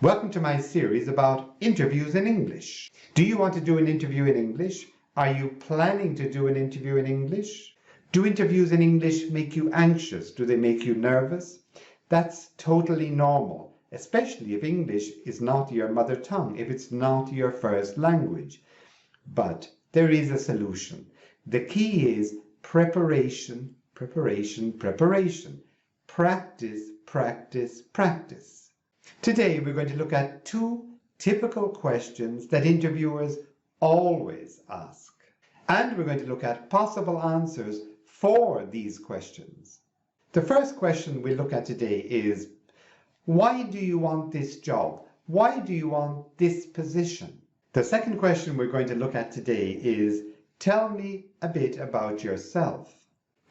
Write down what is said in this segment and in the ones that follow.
Welcome to my series about interviews in English. Do you want to do an interview in English? Are you planning to do an interview in English? Do interviews in English make you anxious? Do they make you nervous? That's totally normal, especially if English is not your mother tongue, if it's not your first language. But there is a solution. The key is preparation, preparation, preparation. Practice, practice, practice. Today we're going to look at two typical questions that interviewers always ask. And we're going to look at possible answers for these questions. The first question we look at today is, why do you want this job? Why do you want this position? The second question we're going to look at today is, tell me a bit about yourself.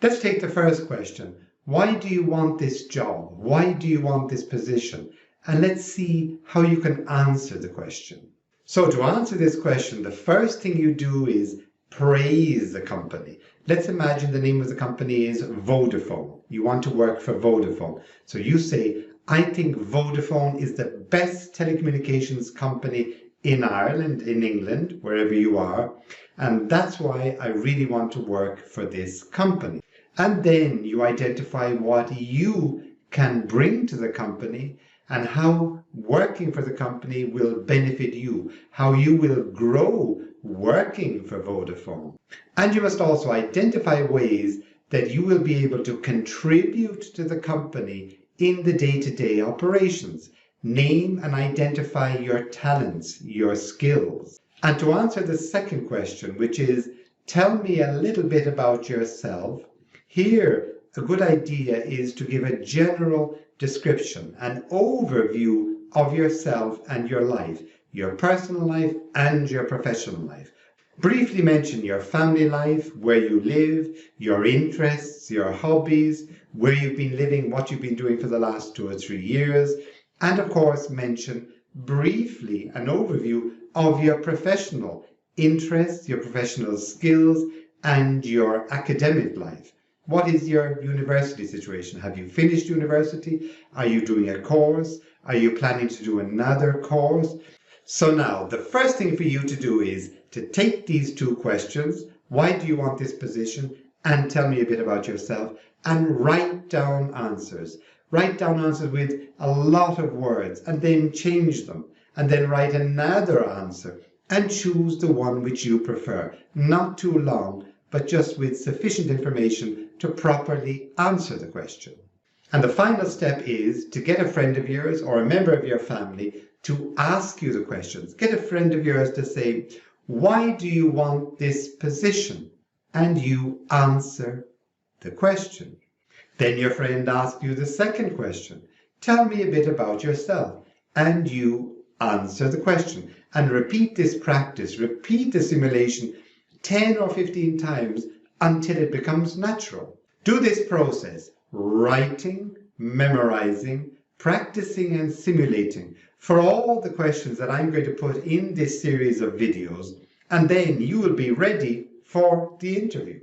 Let's take the first question. Why do you want this job? Why do you want this position? And let's see how you can answer the question. So to answer this question, the first thing you do is praise the company. Let's imagine the name of the company is Vodafone. You want to work for Vodafone. So you say, I think Vodafone is the best telecommunications company in Ireland, in England, wherever you are. And that's why I really want to work for this company. And then you identify what you can bring to the company and how working for the company will benefit you, how you will grow working for Vodafone. And you must also identify ways that you will be able to contribute to the company in the day-to-day operations. Name and identify your talents, your skills. And to answer the second question, which is, tell me a little bit about yourself, here a good idea is to give a general description, an overview of yourself and your life, your personal life and your professional life. Briefly mention your family life, where you live, your interests, your hobbies, where you've been living, what you've been doing for the last 2 or 3 years, and of course mention briefly an overview of your professional interests, your professional skills, and your academic life. What is your university situation? Have you finished university? Are you doing a course? Are you planning to do another course? So now, the first thing for you to do is to take these two questions, why do you want this position, and tell me a bit about yourself, and write down answers. Write down answers with a lot of words, and then change them, and then write another answer, and choose the one which you prefer. Not too long, but just with sufficient information to properly answer the question. And the final step is to get a friend of yours or a member of your family to ask you the questions. Get a friend of yours to say, why do you want this position? And you answer the question. Then your friend asks you the second question. Tell me a bit about yourself. And you answer the question. And repeat this practice, repeat the simulation 10 or 15 times until it becomes natural. Do this process, writing, memorizing, practicing and simulating for all the questions that I'm going to put in this series of videos, and then you will be ready for the interview.